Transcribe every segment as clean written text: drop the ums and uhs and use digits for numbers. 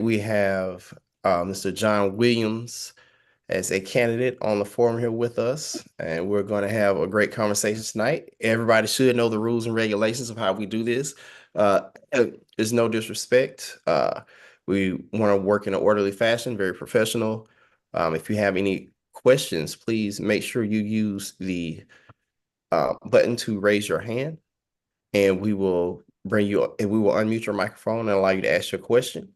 we have Mr. John Williams as a candidate on the forum here with us, and we're going to have a great conversation tonight. Everybody should know the rules and regulations of how we do this. Uh, there's no disrespect. We want to work in an orderly fashion, very professional. If you have any questions, please make sure you use the button to raise your hand, and we will bring you up, and we will unmute your microphone and allow you to ask your question.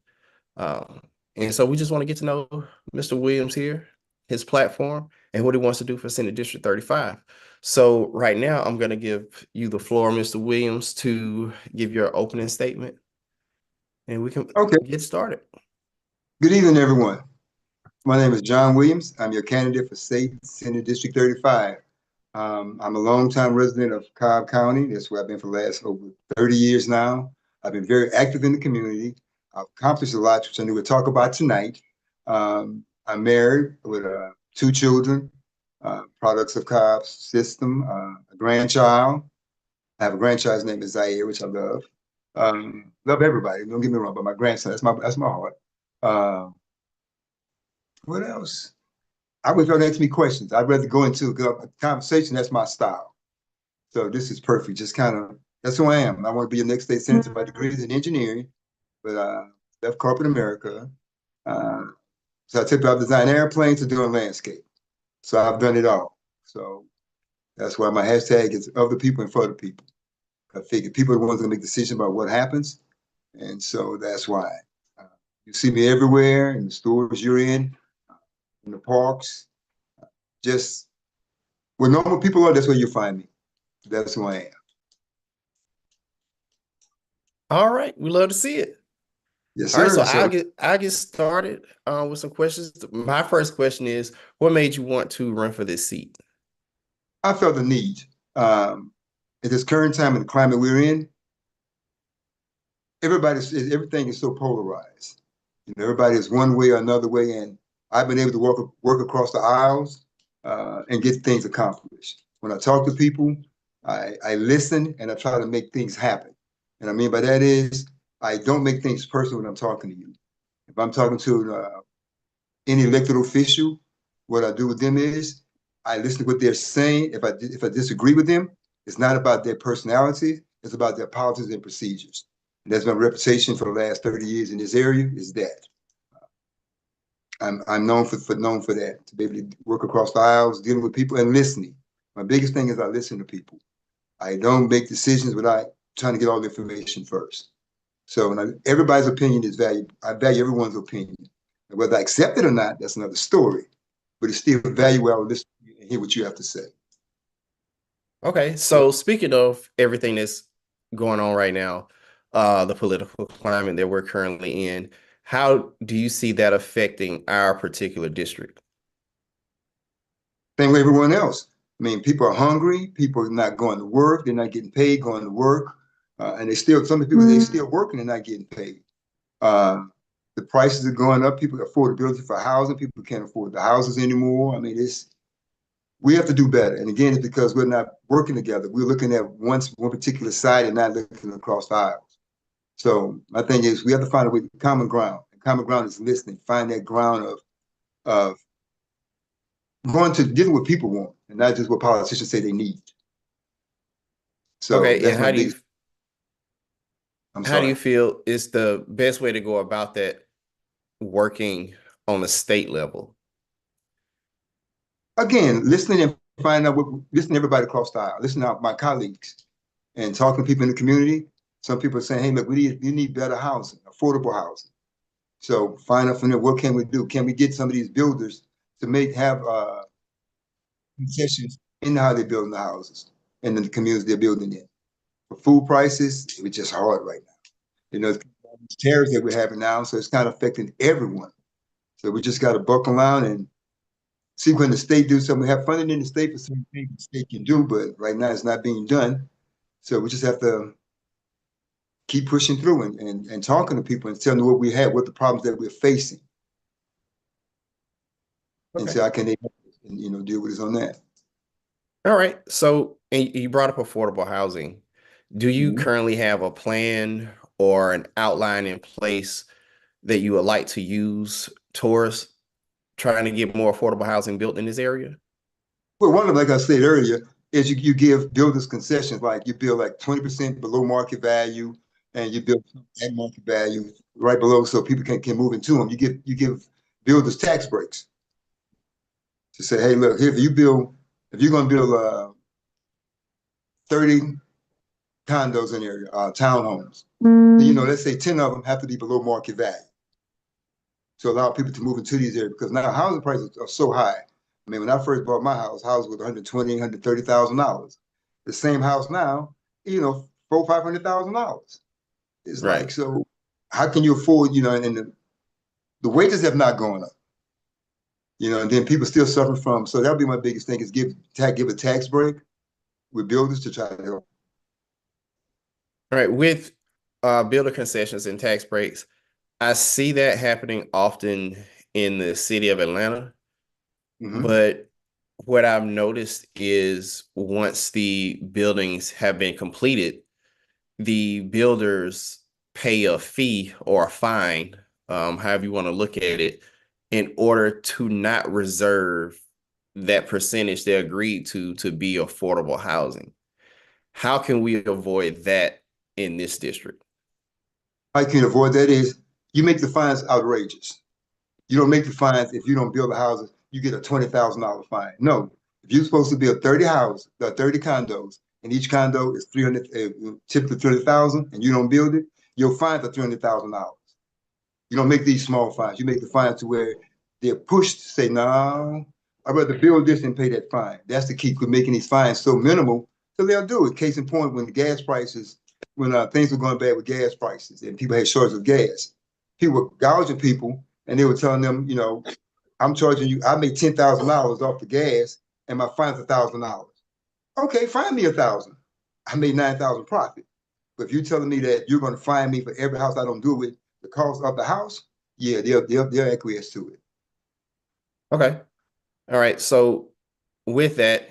Um, and so we just want to get to know Mr. Williams here, his platform, and what he wants to do for Senate District 35. So right now, I'm going to give you the floor, Mr. Williams, to give your opening statement, and we can Okay. get started. Good evening, everyone. My name is John Williams. I'm your candidate for State Senate District 35. I'm a longtime resident of Cobb County. That's where I've been for the last over 30 years now. I've been very active in the community. I've accomplished a lot, which I knew we'd talk about tonight. I'm married with two children, products of Cobb's system, a grandchild. I have a grandchild, his name is Zaire, which I love. Love everybody. Don't get me wrong, but my grandson, that's my heart. Uh, what else? I would don't ask me questions. I'd rather go into a conversation. That's my style. So this is perfect. Just kind of that's who I am. I want to be a next state senator. My degree is in engineering, but left corporate America. Uh, so I took I've designed airplanes to doing landscape. So I've done it all. So that's why my hashtag is of the people and for the people. I figure people are the ones going to make decisions about what happens. And so that's why. Uh, you see me everywhere in the stores you're in the parks, just where normal people are, that's where you find me. That's who I am. All right, we love to see it. Yes, All right, so sir. So I'll get started with some questions. My first question is, what made you want to run for this seat? I felt the need. Um, at this current time in the climate we're in, everything is so polarized. Everybody is one way or another way, and I've been able to work across the aisles and get things accomplished. When I talk to people, I listen and I try to make things happen. And I mean by that is I don't make things personal when I'm talking to you. If I'm talking to any elected official, what I do with them is I listen to what they're saying. If I disagree with them, it's not about their personality. It's about their policies and procedures. And that's my reputation for the last 30 years in this area is that. I'm known for that, to be able to work across the aisles, dealing with people and listening. My biggest thing is I listen to people. I don't make decisions without trying to get all the information first. So everybody's opinion is valuable. I value everyone's opinion. And whether I accept it or not, that's another story. But it's still valuable. I will listen to you and hear what you have to say. Okay, so speaking of everything that's going on right now, the political climate that we're currently in, how do you see that affecting our particular district? Same way everyone else. I mean, people are hungry. People are not going to work. They're not getting paid going to work. And some of the people, they still working and not getting paid. Uh, the prices are going up. People affordability for housing. People can't afford the houses anymore. I mean, we have to do better. And again, it's because we're not working together. We're looking at one particular side and not looking across the aisles. So my thing is we have to find a way common ground. And common ground is listening. Find that ground of going to getting what people want and not just what politicians say they need. So Okay, that's and my biggest. I'm how do you sorry. feel is the best way to go about that working on the state level? Again, listening and finding out listening to everybody across the aisle, listening to my colleagues and talking to people in the community. Some people are saying, hey, look, we need better housing, affordable housing. So find out from them, what can we do? Can we get some of these builders to have concessions in how they're building the houses and in the communities they're building in? For food prices, it's just hard right now. Tariffs that we're having now, so it's kind of affecting everyone. So we just got to buckle down and see when the state do something. We have funding in the state for certain things the state can do, but right now it's not being done. So we just have to keep pushing through and talking to people and telling them what we have, what the problems that we're facing, and Okay. say, how can they help us and deal with us on that. All right. So, and you brought up affordable housing. Do you Mhm. currently have a plan or an outline in place that you would like to use towards trying to get more affordable housing built in this area? Well, one of them, like I said earlier, is you give builders concessions, like you build like 20% below market value, and you build at market value right below, so people can move into them. You give builders tax breaks to say, hey, look, here if you're going to build 30 condos in the area, townhomes, then, let's say 10 of them have to be below market value to allow people to move into these areas, because now housing prices are so high. I mean, when I first bought my house was $120,000, $130,000. The same house now, $400,000, $500,000. It's like, Right. so how can you afford, and the wages have not gone up, and then people still suffer from. So that'll be my biggest thing is give a tax break with builders to try to help. All right. With builder concessions and tax breaks, I see that happening often in the city of Atlanta. Mm-hmm. But what I've noticed is once the buildings have been completed, the builders pay a fee or a fine, however you want to look at it, in order to not reserve that percentage they agreed to be affordable housing. How can we avoid that in this district? How you can avoid that is you make the fines outrageous. You don't make the fines if you don't build the houses, you get a $20,000 fine. No, if you're supposed to build 30 houses, 30 condos, and each condo is 300, typically 300,000, and you don't build it, your fines are $300,000. You don't make these small fines. You make the fines to where they're pushed to say, no, I'd rather build this and pay that fine. That's the key. We're making these fines so minimal, so they'll do it. Case in point, when the gas prices, when things were going bad with gas prices and people had shortage of gas, people were gouging people and they were telling them, I'm charging you, I made $10,000 off the gas and my fine's $1,000. Okay, fine me 1,000. I made 9,000 profit. But if you're telling me that you're going to fine me for every house I don't do with the cost of the house, yeah, they'll acquiesce to it. Okay. All right. So with that,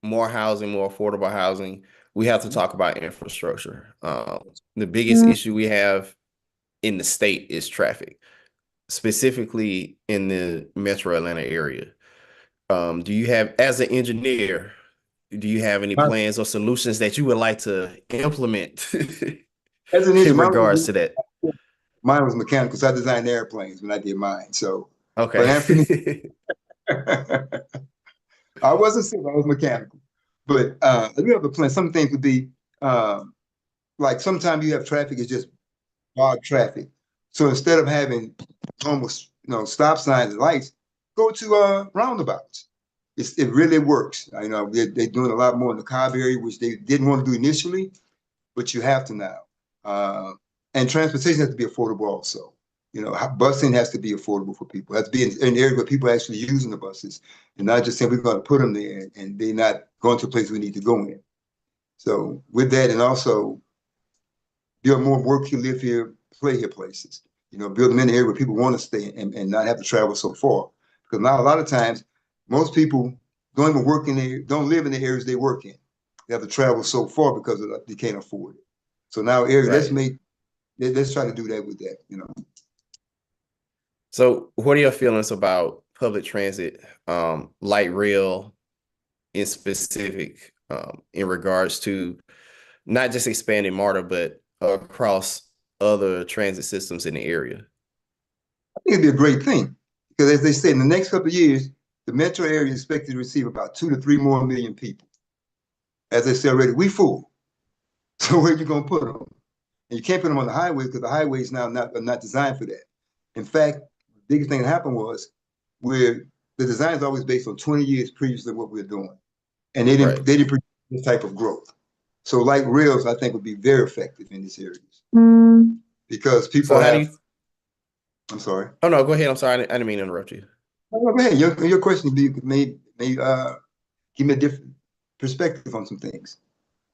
more housing, more affordable housing, we have to talk about infrastructure. The biggest issue we have in the state is traffic, specifically in the Metro Atlanta area. Do you have, as an engineer, do you have any plans or solutions that you would like to implement As an in engineer, regards to that? mine was mechanical, so I designed airplanes when I did mine. So, but Anthony, Okay. I wasn't civil, I was mechanical. But I do have a plan. Some things would be like sometimes you have traffic, it's just hard traffic. So instead of having almost stop signs and lights, go to roundabouts. It really works. They're doing a lot more in the Cobb area, which they didn't want to do initially, but you have to now. And transportation has to be affordable also. Busing has to be affordable for people. It has to be in an area where people are actually using the buses and not just saying we're going to put them there and they're not going to a place we need to go in. So with that, and also build more work here, live here, play here places. Build them in the area where people want to stay and not have to travel so far. Because now a lot of times, most people don't even work in there, don't live in the areas they work in. They have to travel so far because they can't afford it. So now Right. let's try to do that with that. So what are your feelings about public transit, light rail in specific, in regards to not just expanding MARTA, but across other transit systems in the area? I think it'd be a great thing because, as they say, in the next couple of years, the metro area is expected to receive about 2 to 3 more million people. As they say already, we full. So where are you going to put them? And you can't put them on the highway because the highways now are not designed for that. In fact, the biggest thing that happened was where the design is always based on 20 years previously what we're doing, and Right. they didn't produce this type of growth. So light rails, I think, would be very effective in these areas because people So how do have. you, I'm sorry. oh no, go ahead. I'm sorry. I didn't mean to interrupt you. No, go ahead. Your question may give me a different perspective on some things.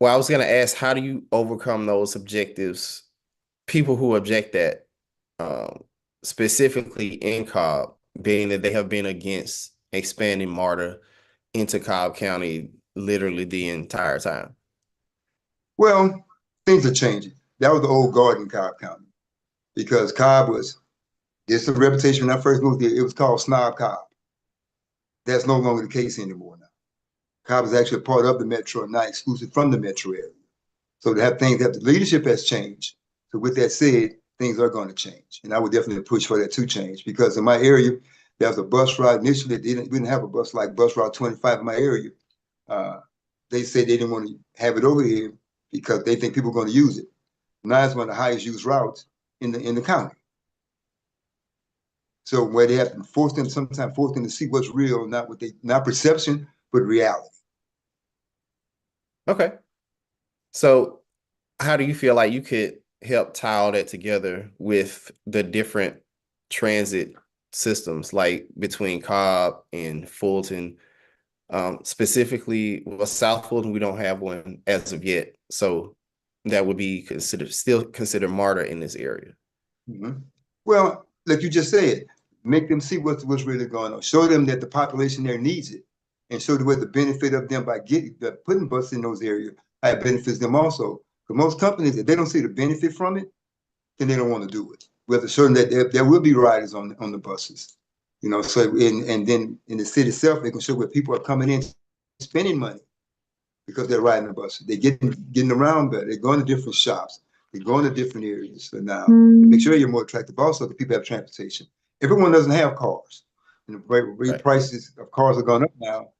Well, I was going to ask, how do you overcome those objectives? People who object that, um, specifically in Cobb, being that they have been against expanding MARTA into Cobb County literally the entire time. Well, things are changing. That was the old guard in Cobb County because Cobb was This is a reputation when I first moved here. It was called Snob Cobb. That's no longer the case anymore now. Cobb is actually a part of the metro and not exclusive from the metro area. So to have things that the leadership has changed. So with that said, things are going to change. And I would definitely push for that to change because in my area, there was a bus route initially. We didn't have a bus like bus route 25 in my area. They said they didn't want to have it over here because they think people are going to use it. Now it's one of the highest used routes in the county. So where they have to sometimes force them to see what's real, not perception, but reality. Okay. So how do you feel like you could help tie all that together with the different transit systems, like between Cobb and Fulton? Specifically, well, South Fulton, we don't have one as of yet. So that would be still considered MARTA in this area. Mm-hmm. Well, like you just said, make them see what's really going on. Show them that the population there needs it, and show them what the benefit of them by putting buses in those areas. How it benefits them also. Because most companies, if they don't see the benefit from it, then they don't want to do it. We have to show them that there will be riders on the buses. So and then in the city itself, they can show where people are coming in spending money because they're riding the bus. They're getting around better. They're going to different shops. They're going to different areas. So now, to make sure you're more attractive, also, the people have transportation. Everyone doesn't have cars. And the prices of cars are going up now.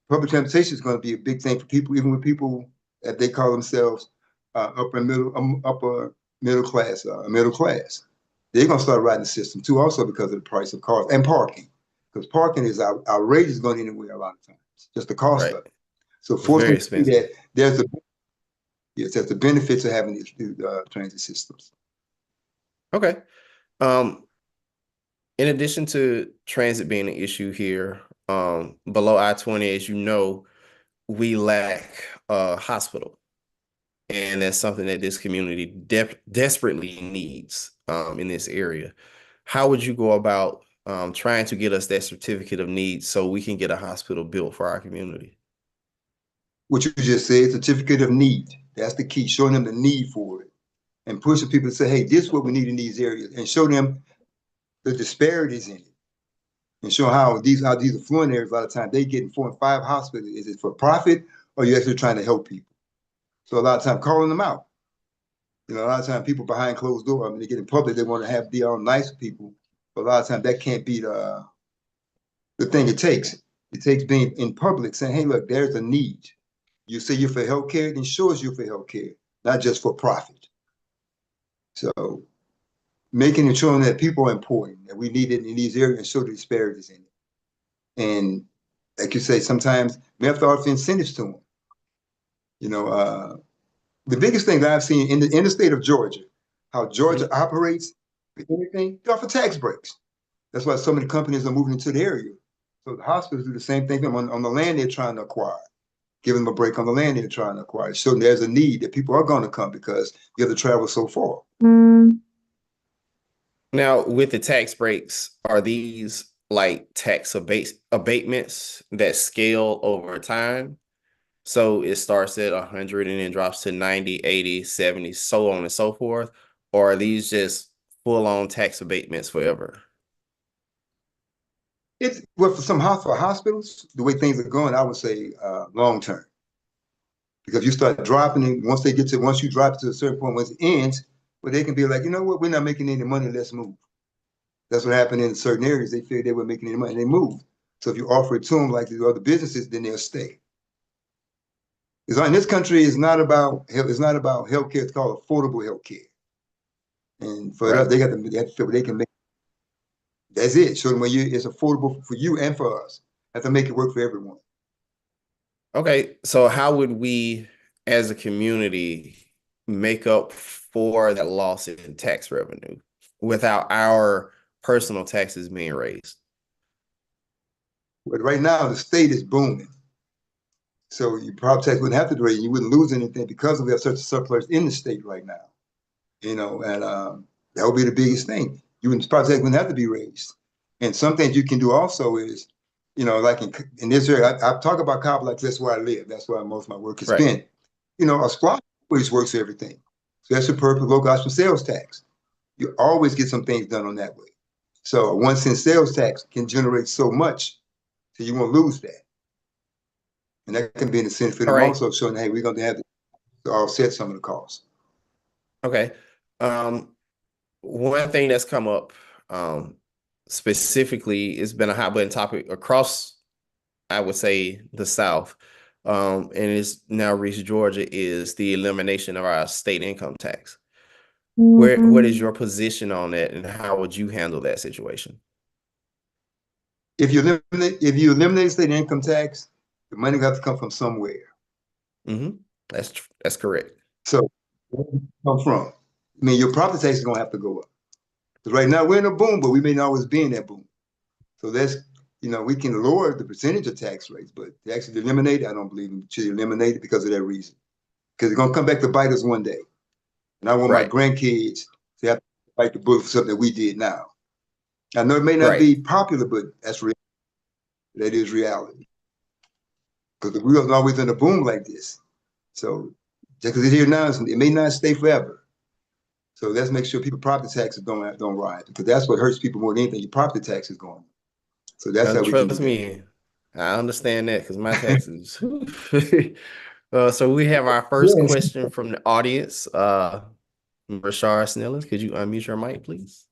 Public transportation is going to be a big thing for people, even with people that they call themselves upper middle class, middle class. They're going to start riding the system too, also because of the price of cars and parking. Because parking is outrageous going anywhere a lot of times, just the cost of it. So forcing to see that there's the benefits of having these transit systems. Okay. In addition to transit being an issue here, below I-20, as you know, we lack a hospital. And that's something that this community desperately needs in this area. How would you go about trying to get us that certificate of need so we can get a hospital built for our community? What you just said, certificate of need. That's the key, showing them the need for it and pushing people to say, hey, this is what we need in these areas, and show them the disparities in it and show how these affluent areas, a lot of times they get 4 and 5 hospitals. Is it for profit or are you actually trying to help people? So a lot of time calling them out. A lot of times people behind closed doors, I mean, they get in public, they want to be all nice with people. But a lot of times that can't be the thing it takes. It takes being in public saying, hey, look, there's a need. You say you're for healthcare, then show us you're for healthcare, not just for profit. So making and showing that people are important, that we need it in these areas and show the disparities in it. And like you say, sometimes we have to offer incentives to them. The biggest thing that I've seen in the state of Georgia, how Georgia operates with anything, they offer tax breaks. That's why so many companies are moving into the area. So the hospitals do the same thing on the land they're trying to acquire. Give them a break on the land they're trying to acquire. So there's a need that people are going to come because you have to travel so far. Now, with the tax breaks, are these like tax abatements that scale over time? So it starts at 100 and then drops to 90, 80, 70, so on and so forth? Or are these just full-on tax abatements forever? For some hospitals, the way things are going, I would say long term. Because you start dropping it, once you drop it to a certain point, once it ends, well, they can be like, you know what, we're not making any money, let's move. That's what happened in certain areas. They figured they were making any money, and they moved. So if you offer it to them like the other businesses, then they'll stay. In this country, it's not about healthcare. It's called affordable healthcare. And for us, they have to feel they can make. That's it. Show them it's affordable for you and for us. Have to make it work for everyone. Okay, so how would we, as a community, make up for that loss in tax revenue without our personal taxes being raised? But right now, the state is booming. So your property tax wouldn't have to be raised. You wouldn't lose anything because we have such a surplus in the state right now. And that would be the biggest thing. Property tax wouldn't have to be raised. And some things you can do also is, like in this area, I talk about Cobb like that's where I live. That's where most of my work has been. A SPLOST always works for everything. Special purpose local option sales tax. You always get some things done on that way. So a 1 cent sales tax can generate so much, so you won't lose that. And that can be an incentive for All them right. also, showing, hey, we're going to have to offset some of the costs. Okay. One thing that's come up specifically, it's been a hot button topic across, I would say, the South, and it's now reached Georgia, is the elimination of our state income tax. What is your position on that, and how would you handle that situation? If you eliminate state income tax, the money will have to come from somewhere. Mm-hmm. That's correct. So where does it come from? I mean, your property tax is going to have to go up. Because right now we're in a boom, but we may not always be in that boom. So we can lower the percentage of tax rates, but to actually eliminate it, I don't believe we should eliminate it because of that reason. Because it's going to come back to bite us one day. And I want my Right. grandkids to have to fight the bullet for something that we did now. I know it may not Right. be popular, but that's real. That is reality. Because the world's always in a boom like this. So just because it's here now, it may not stay forever. So let's make sure people property taxes don't rise, because that's what hurts people more than anything. Your property tax is going. So that's how we can do Trust that. me, I understand that because my taxes. So we have our first Yes. question from the audience. Rashard Snellers, could you unmute your mic, please?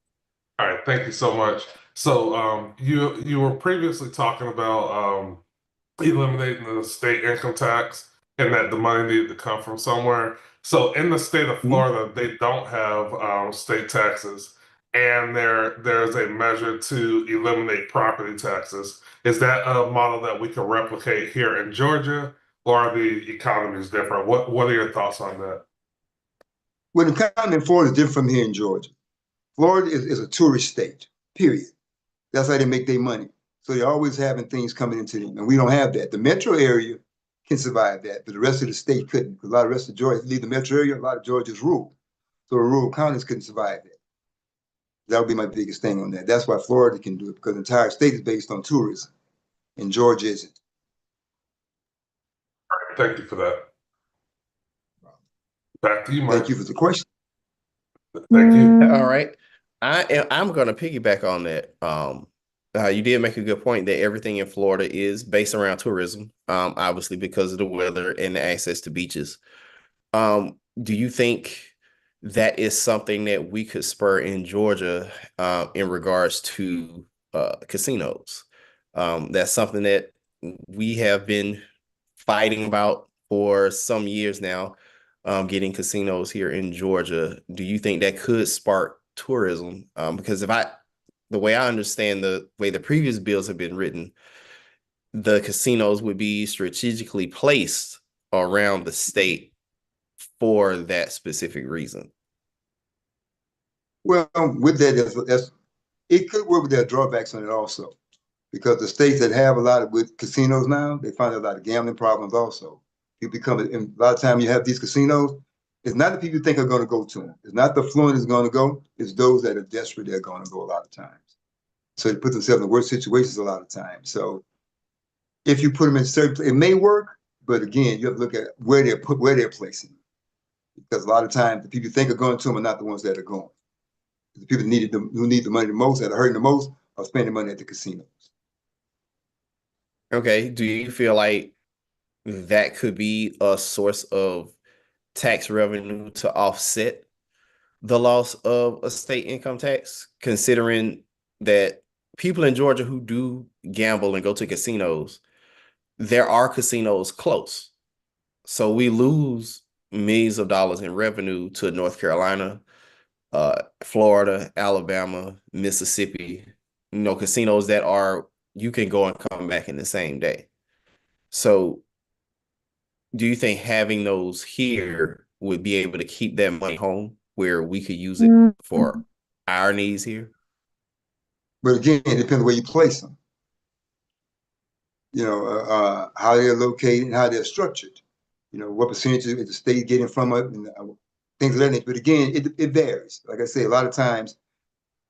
All right, thank you so much. So you were previously talking about eliminating the state income tax and that the money needed to come from somewhere. So in the state of Florida, they don't have state taxes, and there's a measure to eliminate property taxes. Is that a model that we can replicate here in Georgia, or are the economies different? What are your thoughts on that? Well, the economy in Florida is different from here in Georgia. Florida is a tourist state, period. That's how they make their money. So they're always having things coming into them. And we don't have that. The metro area can survive that, but the rest of the state couldn't. Because a lot of the rest of Georgia, if you leave the metro area, a lot of Georgia is rural. So the rural counties couldn't survive that. That would be my biggest thing on that. That's why Florida can do it, because the entire state is based on tourism, and Georgia isn't. Thank you for that. Back to you, Mike. Thank you for the question. Thank you. All right. I'm gonna piggyback on that. You did make a good point that everything in Florida is based around tourism, obviously because of the weather and the access to beaches. Do you think that is something that we could spur in Georgia in regards to casinos? That's something that we have been fighting about for some years now, getting casinos here in Georgia. Do you think that could spark tourism? Because the way I understand the way the previous bills have been written, the casinos would be strategically placed around the state for that specific reason. Well, with that, it could work with their drawbacks on it also, because the states that have a lot of with casinos now, they find a lot of gambling problems also. You become, and a lot of time you have these casinos, it's not the people you think are going to go to them. It's not the affluent is going to go. It's those that are desperate that are going to go a lot of times. So they put themselves in worse situations a lot of times. So if you put them in certain, it may work, but again, you have to look at where they're placing, because a lot of times the people you think are going to them are not the ones that are going. The people who need the money the most, that are hurting the most, are spending money at the casinos. Okay. Do you feel like that could be a source of tax revenue to offset the loss of a state income tax, considering that people in Georgia who do gamble and go to casinos, there are casinos close. So we lose millions of dollars in revenue to North Carolina, Florida, Alabama, Mississippi, casinos that you can go and come back in the same day. So do you think having those here would be able to keep that money home where we could use it for our needs here? But again, it depends where you place them. How they're located and how they're structured. What percentage is the state getting from it, and things of that nature. But again, it varies. Like I say, a lot of times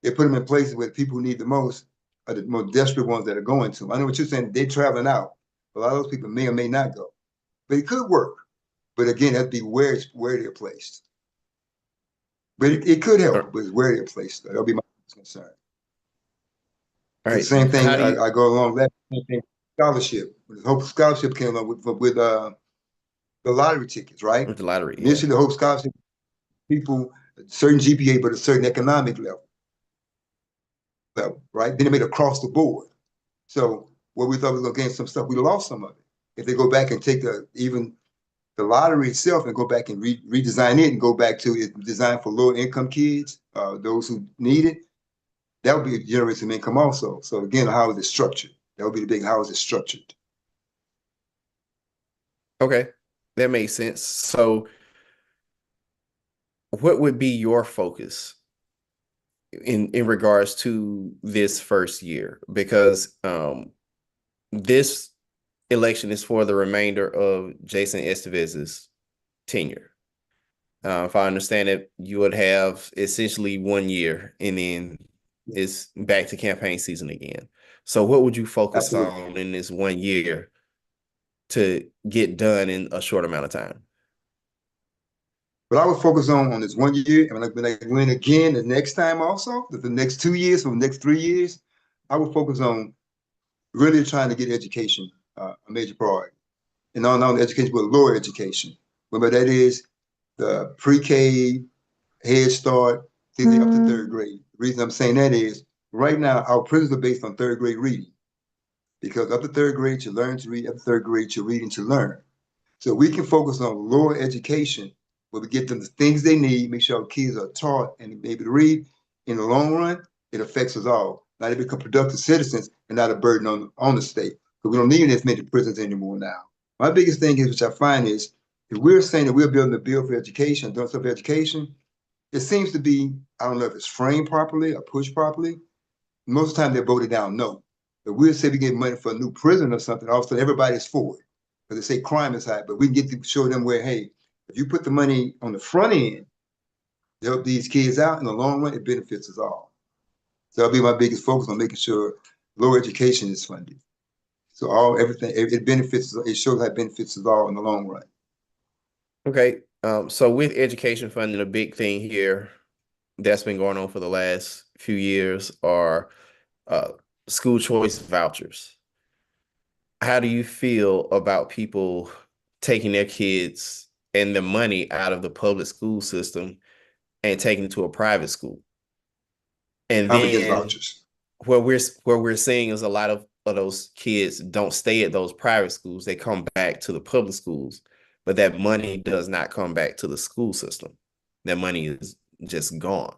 they put them in places where the people who need the most are the most desperate ones that are going to them. I know what you're saying. They're traveling out. A lot of those people may or may not go. But it could work. But again, that'd be where they're placed. But it could All help, but it's where they're placed. That'll be my concern. The right. same thing, How do you I go along that same thing, scholarship. When the Hope Scholarship came along with the lottery tickets, right? with the lottery? Yeah. Initially, the Hope Scholarship, people, a certain GPA, but a certain economic level, right? Then they made across the board. So what we thought we were going to gain some stuff, we lost some of it. If they go back and take even the lottery itself and go back and redesign it and go back to it designed for lower income kids, those who need it, that would be generate some income also. So again, how is it structured? That would be the big, how is it structured? Okay. That makes sense. So what would be your focus in regards to this first year? Because this election is for the remainder of Jason Estevez's tenure. If I understand it, you would have essentially 1 year and then it's back to campaign season again. So what would you focus Absolutely. on in this 1 year to get done in a short amount of time? But I would focus on this 1 year, and when I win again the next time also, the next 2 years, or the next 3 years, I would focus on really trying to get education a major priority. And not only education, but lower education. Whether that is the pre-K, Head Start, things up to third grade. The reason I'm saying that is right now our prisons are based on third grade reading. Because up to third grade, you learn to read, up to third grade, you're reading to learn. So we can focus on lower education where we get them the things they need, make sure our kids are taught and be able to read. In the long run, it affects us all. Now they become productive citizens and not a burden on the state. Because we don't need as many prisons anymore now. My biggest thing is, which I find is, if we're saying that we're building a bill for education, doing stuff for education, it seems to be, I don't know if it's framed properly or pushed properly. Most of the time they're voted down no. But we'll say we get money for a new prison or something, all of a sudden everybody's for it. Because they say crime is high, but we can get to show them where, hey, if you put the money on the front end to help these kids out in the long run, it benefits us all. So that'll be my biggest focus on making sure lower education is funded. So everything, it benefits, it shows how it benefits us all in the long run. Okay. So with education funding, a big thing here that's been going on for the last few years are school choice vouchers. How do you feel about people taking their kids and the money out of the public school system and taking it to a private school? And I'm against then vouchers. where we're seeing is a lot of those kids don't stay at those private schools. They come back to the public schools, but that money does not come back to the school system. That money is just gone.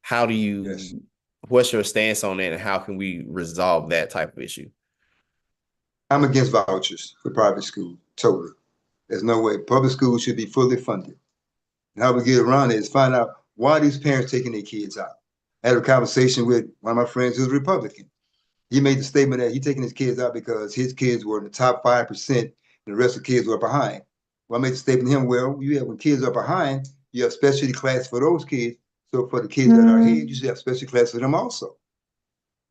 How do Yes. you, what's your stance on that, and how can we resolve that type of issue? I'm against vouchers for private school, totally. There's no way. Public schools should be fully funded. And how we get around it is find out why these parents taking their kids out. I had a conversation with one of my friends who's Republican. He made the statement that he's taking his kids out because his kids were in the top 5% and the rest of the kids were behind. Well, I made the statement to him, well, when kids are behind, you have specialty class for those kids. So for the kids that are ahead, you should have special class for them also.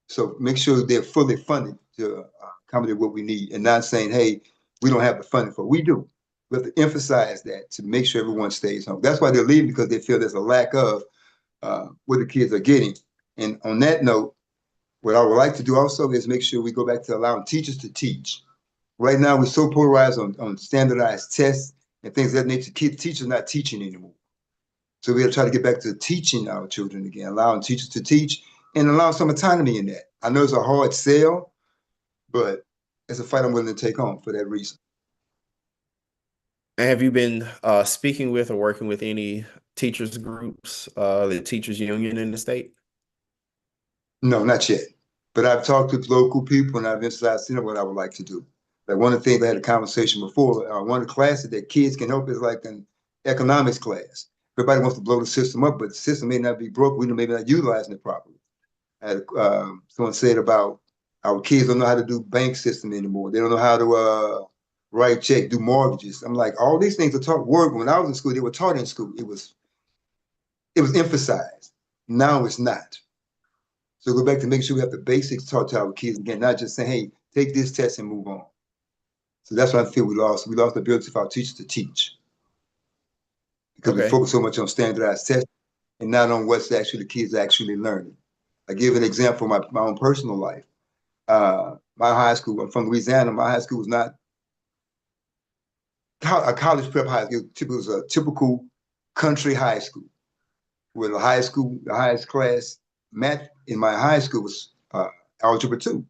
So make sure they're fully funded to accommodate what we need, and not saying, hey, we don't have the funding for it. We do. We have to emphasize that to make sure everyone stays home. That's why they're leaving, because they feel there's a lack of what the kids are getting. And on that note, what I would like to do also is make sure we go back to allowing teachers to teach. Right now, we're so polarized on standardized tests and things of that nature. Teachers are not teaching anymore. So we got to try to get back to teaching our children again, allowing teachers to teach and allow some autonomy in that. I know it's a hard sell, but it's a fight I'm willing to take on for that reason. Have you been speaking with or working with any teachers groups, the teachers union in the state? No, not yet. But I've talked with local people and I've emphasized what I would like to do. Like one of the things I had a conversation before, one of the classes that kids can help is like an economics class. Everybody wants to blow the system up, but the system may not be broke. We may not utilizing it properly. I had, someone said about our kids don't know how to do bank system anymore. They don't know how to write check, do mortgages. I'm like, all these things are taught. When I was in school, they were taught in school. It was emphasized. Now it's not. So go back to make sure we have the basics taught to our kids again, not just saying, hey, take this test and move on. So that's what I feel we lost. We lost the ability for our teachers to teach because we Okay. focus so much on standardized tests. and not on what's actually the kids actually learning. I give an example of my own personal life. My high school, I'm from Louisiana, my high school was not a college prep high school. It was a typical country high school where the highest class math in my high school was algebra 2.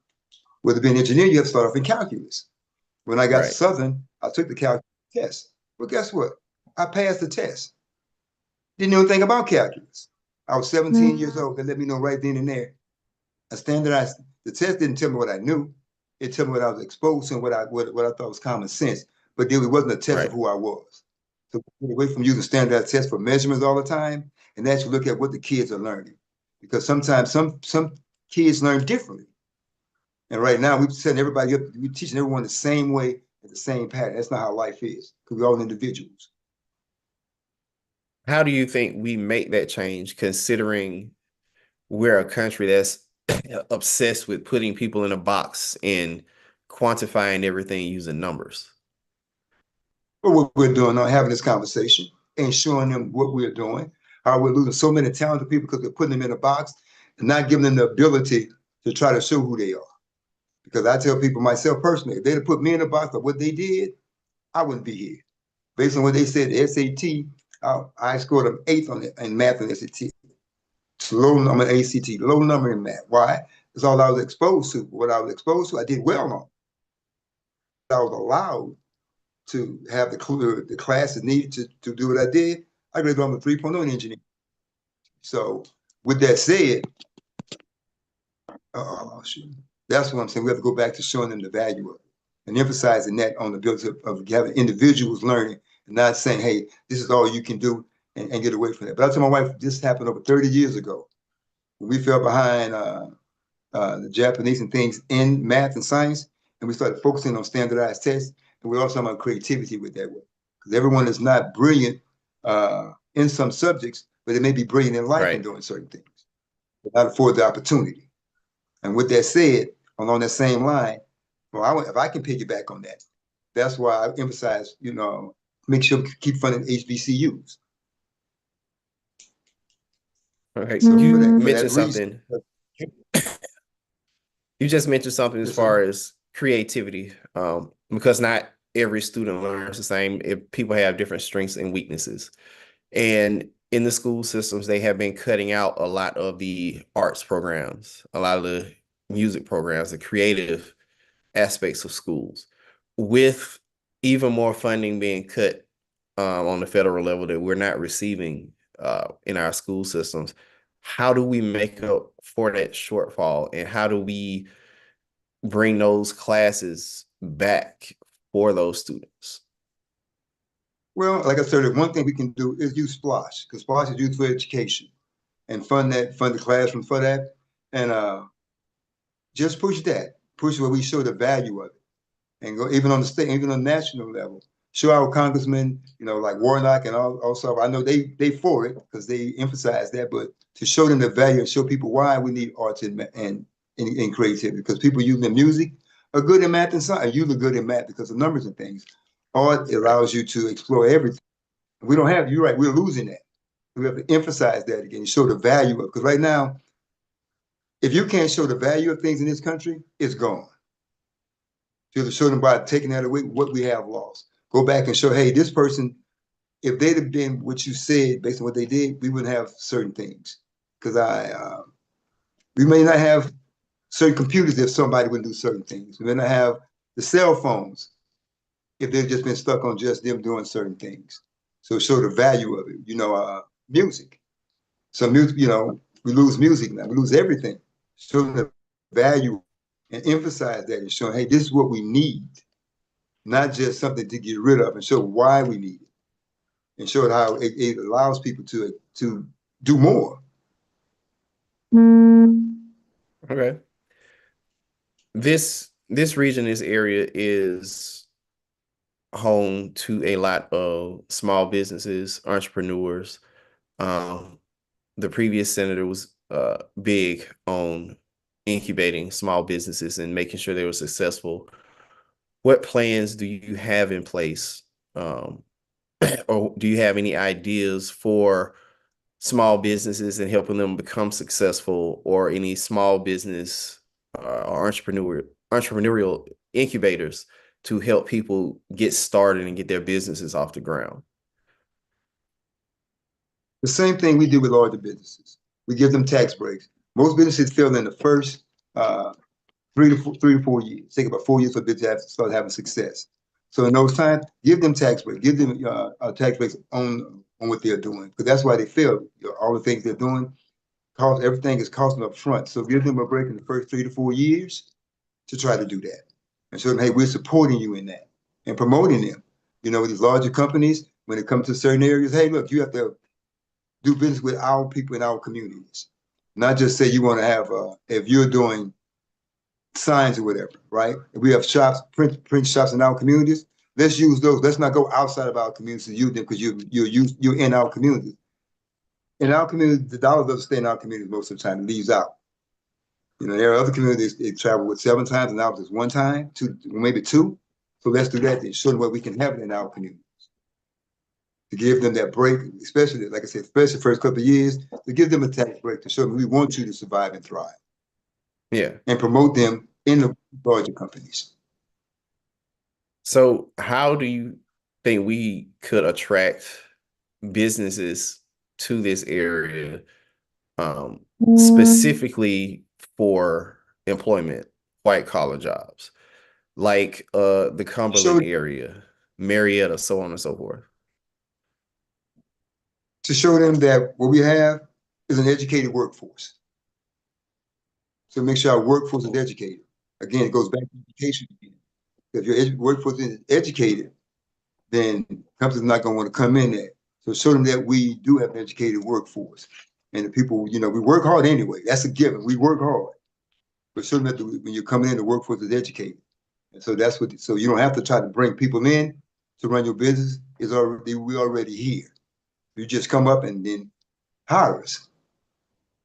Well, to be an engineer, you have to start off in calculus. When I got to Right. Southern, I took the calculus test. Well, guess what? I passed the test. Didn't know anything about calculus. I was 17 years old. They let me know right then and there. I standardized. The test didn't tell me what I knew. It told me what I was exposed to and what I thought was common sense. But it wasn't a test Right. of who I was. So get away from using standardized tests for measurements all the time and actually look at what the kids are learning. Because sometimes some kids learn differently. And right now we're setting everybody up, we're teaching everyone the same way, at the same pattern. That's not how life is, because we're all individuals. How do you think we make that change, considering we're a country that's obsessed with putting people in a box and quantifying everything using numbers? But what we're doing now, having this conversation and showing them what we're doing, how we're losing so many talented people because we're putting them in a box and not giving them the ability to try to show who they are. Because I tell people myself personally, if they'd have put me in a box of what they did, I wouldn't be here. Based on what they said, the SAT, I scored an 8th on it in math and SAT. It's low number in ACT, low number in math. Why? It's all I was exposed to. What I was exposed to, I did well on. I was allowed to have the classes needed to do what I did. I graduated on the 3.0 in engineering. So with that said, that's what I'm saying. We have to go back to showing them the value of it and emphasizing that on the ability of having individuals learning and not saying, hey, this is all you can do and get away from that. But I told my wife, this happened over 30 years ago. When we fell behind the Japanese and things in math and science, and we started focusing on standardized tests, and we're also about creativity with that way. Because everyone is not brilliant in some subjects, but they may be brilliant in life in doing certain things, but not afford the opportunity. And with that said, along that same line, well, if I can piggyback on that, that's why I emphasize, make sure we keep funding HBCUs. Okay, so you mentioned reason. something. You just mentioned something as Yes, far sir. as creativity, because not every student learns the same. If people have different strengths and weaknesses, and in the school systems, they have been cutting out a lot of the arts programs, a lot of the music programs, the creative aspects of schools, with even more funding being cut on the federal level that we're not receiving in our school systems. How do we make up for that shortfall, and how do we bring those classes back for those students? Well, like I said, one thing we can do is use SPLOSH, because SPLOSH is used for education, and fund the classroom for that, and just push where we show the value of it, and go even on the state, even on the national level. Show our congressmen, like Warnock and also, I know they for it because they emphasize that, but to show them the value and show people why we need arts and creativity, because people using music are good in math and science. You look good in math because of numbers and things. Art allows you to explore everything. We don't have, you're right, we're losing that. We have to emphasize that again, show the value of, because right now, if you can't show the value of things in this country, it's gone. You have to show them by taking that away, what we have lost. Go back and show, hey, this person, if they'd have been what you said based on what they did, we wouldn't have certain things. Because we may not have certain computers if somebody would do certain things. We may not have the cell phones if they've just been stuck on just them doing certain things. So show the value of it. Music. So music, we lose music now. We lose everything. Show the value and emphasize that and show, hey, this is what we need, not just something to get rid of, and show why we need it, and show how it allows people to do more. Okay. This region, this area is home to a lot of small businesses, entrepreneurs. The previous senator was big on incubating small businesses and making sure they were successful. What plans do you have in place, or do you have any ideas for small businesses and helping them become successful, or any small business or entrepreneurial incubators to help people get started and get their businesses off the ground? The same thing we do with larger businesses. We give them tax breaks. Most businesses fail in the first 3 to 4 years. Take about 4 years for business to start having success. So in those times, give them tax breaks. Give them tax breaks on what they're doing, because that's why they fail. All the things they're doing, everything is costing up front. So give them a break in the first 3 to 4 years to try to do that, and show them, hey, we're supporting you in that and promoting them. With these larger companies, when it comes to certain areas, hey, look, you have to do business with our people in our communities, not just say you want to have if you're doing signs or whatever, right? If we have shops, print shops in our communities, let's use those. Let's not go outside of our communities to use them, because you're in our community. In our community, the dollar doesn't stay in our community most of the time. It leaves out. There are other communities they travel with 7 times, and ours is 1 time, 2, maybe 2. So let's do that and show them what we can have it in our communities. To give them that break, especially, like I said, especially the first couple of years, to give them a tax break to show them we want you to survive and thrive. Yeah. And promote them in the larger companies. So how do you think we could attract businesses to this area, specifically for employment, white collar jobs, like the Cumberland area, Marietta, so on and so forth? To show them that what we have is an educated workforce. So make sure our workforce is educated. Again, it goes back to education again. If your workforce is educated, then companies are not going to want to come in there. So show them that we do have an educated workforce. And the people, we work hard anyway. That's a given. We work hard. But show them that when you're coming in, the workforce is educated. And so so you don't have to try to bring people in to run your business. We're already here. You just come up and then hire us.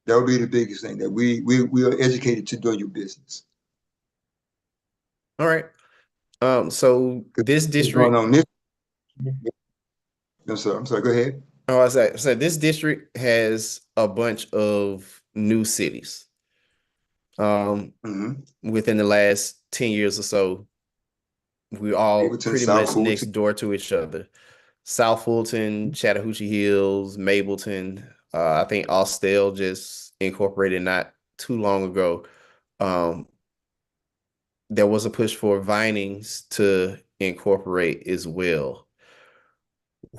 That would be the biggest thing, that we are educated to do your business. All right. So this district. Going on this. No, sir. I'm sorry. Go ahead. Oh, I said this district has a bunch of new cities. Within the last 10 years or so, we all Mableton, pretty South much Fulton. next door to each other. South Fulton, Chattahoochee Hills, Mableton. I think Austell just incorporated not too long ago. There was a push for Vinings to incorporate as well.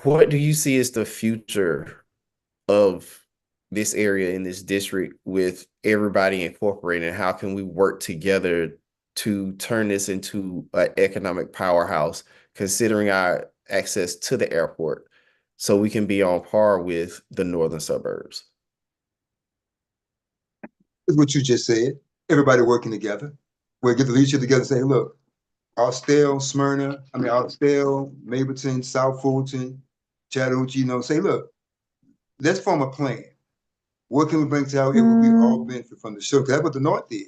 What do you see as the future of this area in this district with everybody incorporated? How can we work together to turn this into an economic powerhouse, considering our access to the airport, so we can be on par with the northern suburbs? Is what you just said. Everybody working together. We'll get the leadership together and say, look, Austell, Mableton, South Fulton, Chattahoochee, say, look, let's form a plan. What can we bring to our area? We all benefit from the show. Because that's what the North did.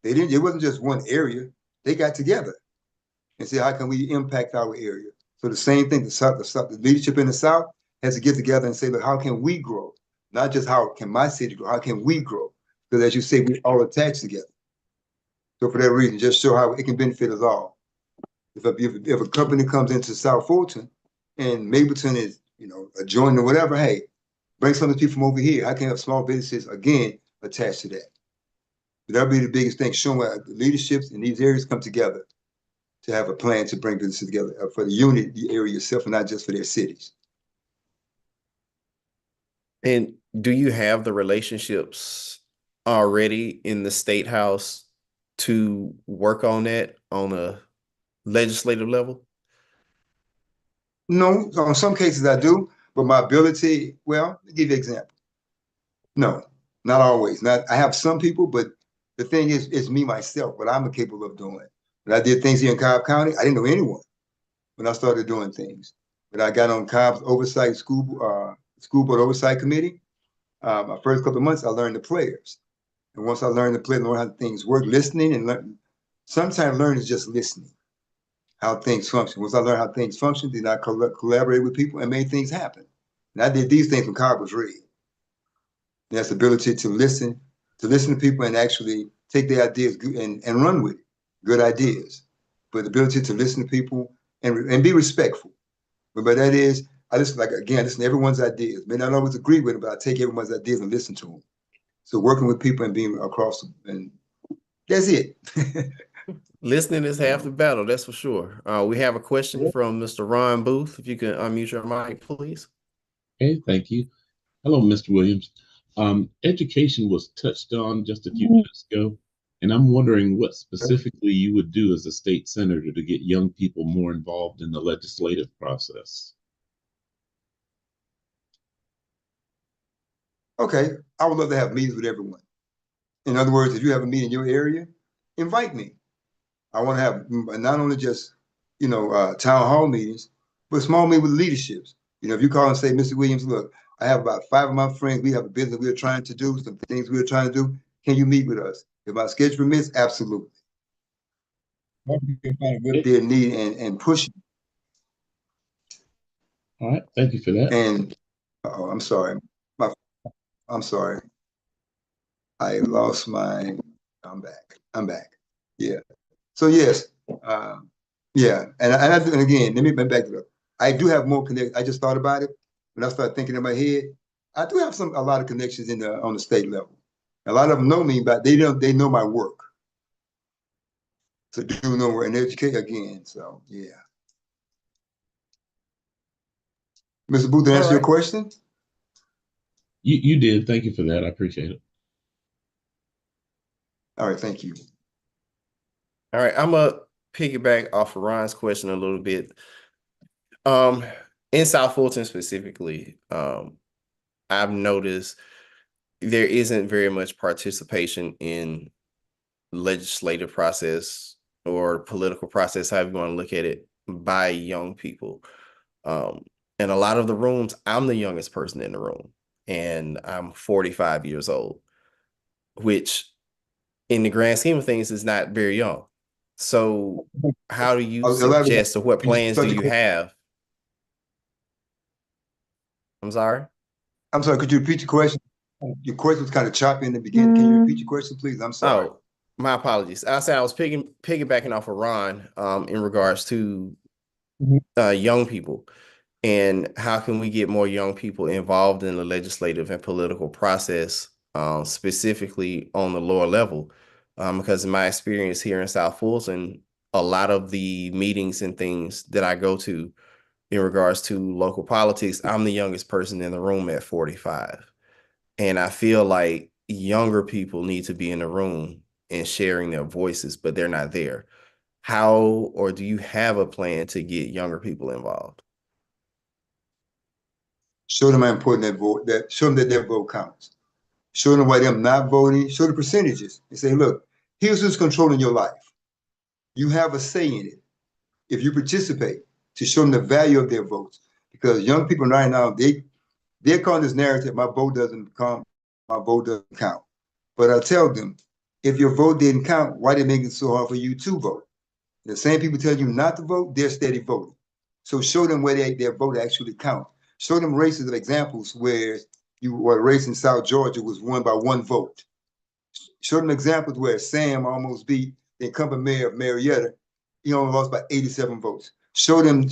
It wasn't just one area. They got together and said, how can we impact our area? So the same thing, the leadership in the South has to get together and say, look, how can we grow? Not just how can my city grow, how can we grow? Because as you say, we all attached together. So for that reason, just show how it can benefit us all. If a company comes into South Fulton and Mableton is, adjoining or whatever, hey, bring some of the people from over here. How can have small businesses, again, attached to that? That'll be the biggest thing, showing where the leaderships in these areas come together to have a plan to bring businesses together for the unit, the area itself, and not just for their cities. And do you have the relationships already in the State House to work on that on a legislative level? No, in some cases I do, but my ability, well, I'll give you an example. No, not always. I have some people, but the thing is, it's me, myself, what I'm capable of doing. When I did things here in Cobb County, I didn't know anyone when I started doing things. When I got on Cobb's school board oversight committee, my first couple of months, I learned the players. And once I learned to play, learn how things work, listening and learn. Sometimes learning is just listening, how things function. Once I learned how things function, then I collaborate with people and made things happen. And I did these things when Cobb was red. That's the ability to listen to people and actually take their ideas and run with it, good ideas. But the ability to listen to people and be respectful. But by that is, I listen, like, again, I listen to everyone's ideas. May not always agree with them, but I take everyone's ideas and listen to them. So working with people and being across them, and that's it. Listening is half the battle, that's for sure. We have a question from Mr. Ron Booth. If you can unmute your mic, please. Hey, thank you. Hello, Mr. Williams. Education was touched on just a few minutes ago, and I'm wondering what specifically you would do as a state senator to get young people more involved in the legislative process. Okay, I would love to have meetings with everyone. In other words, if you have a meeting in your area, invite me. I want to have not only just, town hall meetings, but small meetings with leaderships. If you call and say, Mr. Williams, look, I have about 5 of my friends. We have a business we are trying to do, some things we are trying to do. Can you meet with us? If my schedule permits, absolutely. What their need and push. All right, thank you for that. And I'm sorry. I'm sorry. I lost my. I'm back. Yeah. So yes. Yeah. And again, let me back it up. I do have more connections. I just thought about it when I started thinking in my head. I do have a lot of connections on the state level. A lot of them know me, but they know my work. So do know and educate again. So yeah. Mr. Booth, to answer your question? You did. Thank you for that. I appreciate it. All right, thank you. All right, I'm gonna piggyback off of Ron's question a little bit. In South Fulton specifically, I've noticed there isn't very much participation in legislative process or political process, however you want to look at it, by young people. In a lot of the rooms, I'm the youngest person in the room, and I'm 45 years old, which in the grand scheme of things is not very young. So how do you suggest, or what plans do you have? I'm sorry? I'm sorry, could you repeat your question? Your question was kind of choppy in the beginning. Can you repeat your question, please? I'm sorry. Oh, my apologies. I said I was piggybacking off of Ron in regards to young people. And how can we get more young people involved in the legislative and political process, specifically on the lower level? Because in my experience here in South Fulton, a lot of the meetings and things that I go to in regards to local politics, I'm the youngest person in the room at 45. And I feel like younger people need to be in the room and sharing their voices, but they're not there. How, or do you have a plan to get younger people involved? Show them how important that vote, show them that their vote counts. Show them why them not voting, show the percentages and say, look, here's who's controlling your life. You have a say in it. If you participate, to show them the value of their votes. Because young people right now, they're calling this narrative, my vote doesn't count, my vote doesn't count. But I tell them, if your vote didn't count, why they make it so hard for you to vote? The same people tell you not to vote, they're steady voting. So show them where their vote actually counts. Show them races of examples where a race in South Georgia was won by 1 vote. Show them examples where Sam almost beat the incumbent mayor of Marietta. He only lost by 87 votes. Show them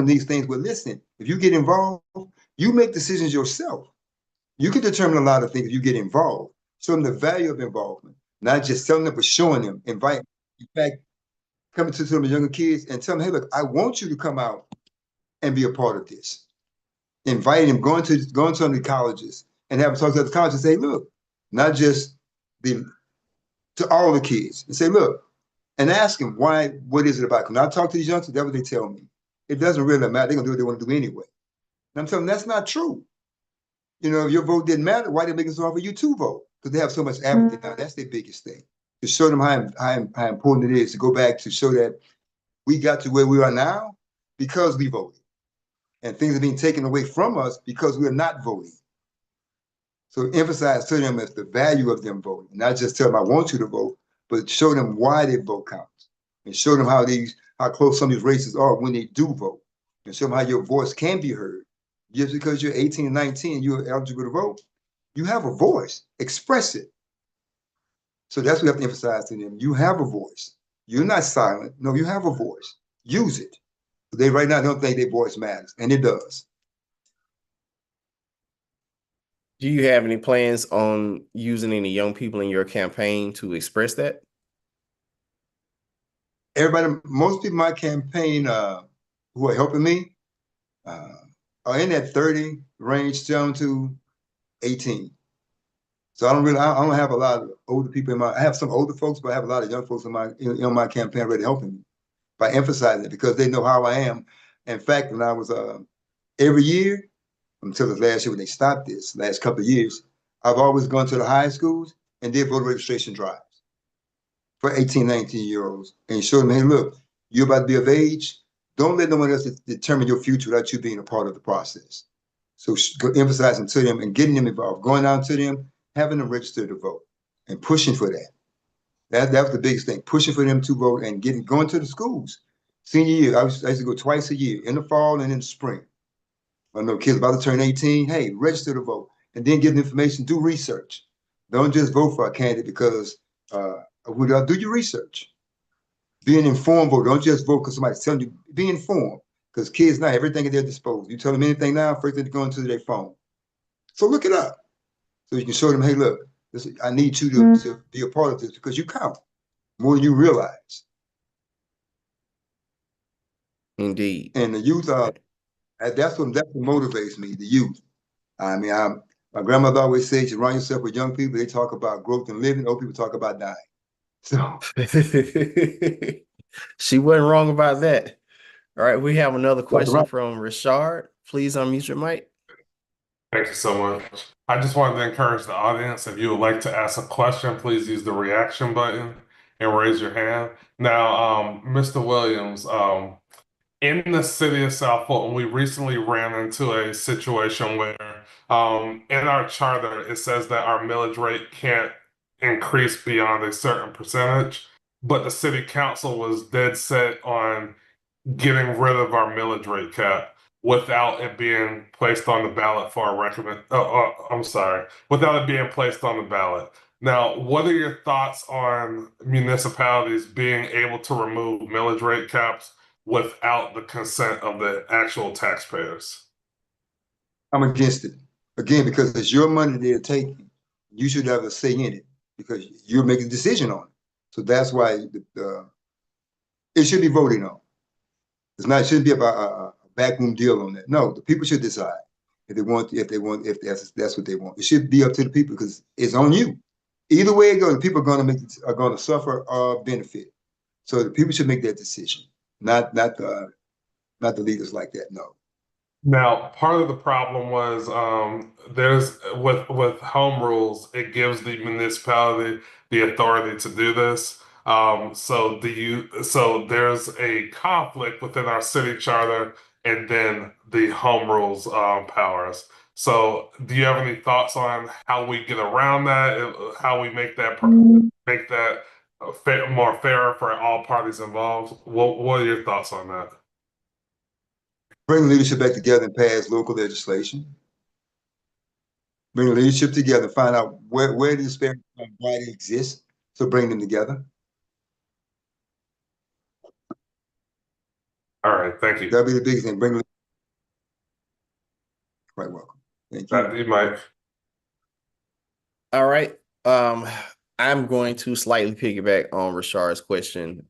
these things. Well, listen, if you get involved, you make decisions yourself. You can determine a lot of things if you get involved. Show them the value of involvement, not just telling them, but showing them. Invite, in fact, coming to some of the younger kids and tell them, hey, look, I want you to come out and be a part of this. Invite them, going to some of the colleges and have them talk to the colleges and say, look, not just to all the kids, and say, look, and ask them why, what is it about? When I talk to these youngsters, that's what they tell me. It doesn't really matter. They're gonna do what they want to do anyway. And I'm telling them that's not true. If your vote didn't matter, why are they making it so hard for you to vote? Because they have so much apathy now. That's their biggest thing. To show them how important it is to go back to show that we got to where we are now because we voted. And things are being taken away from us because we're not voting. So emphasize to them as the value of them voting, not just tell them I want you to vote, but show them why their vote counts, and show them how close some of these races are when they do vote, and show them how your voice can be heard. Just because you're 18 and 19 and you're eligible to vote, You have a voice. Express it. So that's what we have to emphasize to them. You have a voice. You're not silent. No, you have a voice. Use it. They right now don't think their voice matters, and it does. Do you have any plans on using any young people in your campaign to express that? Everybody, most people in my campaign who are helping me are in that 30 range down to 18. So I don't have a lot of older people in my, I have some older folks, but I have a lot of young folks in my campaign already helping me by emphasizing it because they know how I am. In fact, when I was every year, until the last year when they stopped this, last couple of years, I've always gone to the high schools and did voter registration drives for 18, 19-year-olds and show them, hey, look, you're about to be of age. Don't let no one else determine your future without you being a part of the process. So emphasizing to them and getting them involved, going out to them, having them register to vote and pushing for that. That was the biggest thing, pushing for them to vote and going to the schools. Senior year, I used to go twice a year, in the fall and in the spring. I know kids about to turn 18, hey, register to vote, and then give them information, do research. Don't just vote for a candidate because do your research. Be an informed voter. Don't just vote because somebody's telling you. Be informed because kids now, everything at their disposal. You tell them anything now, first thing to go into their phone. So look it up. So you can show them, hey, look, I need you to be a part of this because you count more than you realize. Indeed. And the youth that's what motivates me, the youth. I mean, my grandmother always said, surround yourself with young people. They talk about growth and living. Old people talk about dying. So she wasn't wrong about that. All right, we have another question from Richard. Please unmute your mic. Thank you so much. I just wanted to encourage the audience, if you would like to ask a question, please use the reaction button and raise your hand. Now, Mr. Williams, in the city of South Fulton, we recently ran into a situation where in our charter, it says that our millage rate can't increase beyond a certain percentage, but the city council was dead set on getting rid of our millage rate cap without it being placed on the ballot for without it being placed on the ballot. Now, what are your thoughts on municipalities being able to remove millage rate caps without the consent of the actual taxpayers? I'm against it. Again, because it's your money they're taking. You should have a say in it because you're making a decision on it. So that's why it should be voted on. It shouldn't be about a backroom deal on that. No, the people should decide if that's what they want. It should be up to the people because it's on you. Either way it goes, the people are going to suffer or benefit. So the people should make that decision, not the leaders like that. No. Now, part of the problem was there's with home rules, it gives the municipality the authority to do this. So there's a conflict within our city charter and then the home rules powers. So do you have any thoughts on how we get around that, how we make that more fair for all parties involved? What are your thoughts on that? Bring leadership back together and pass local legislation. Bring leadership together, find out where the disparities and why they exist. So bring them together. All right, thank you. That'll be the biggest thing. Quite welcome. Thank you. You might. All right. I'm going to slightly piggyback on Richard's question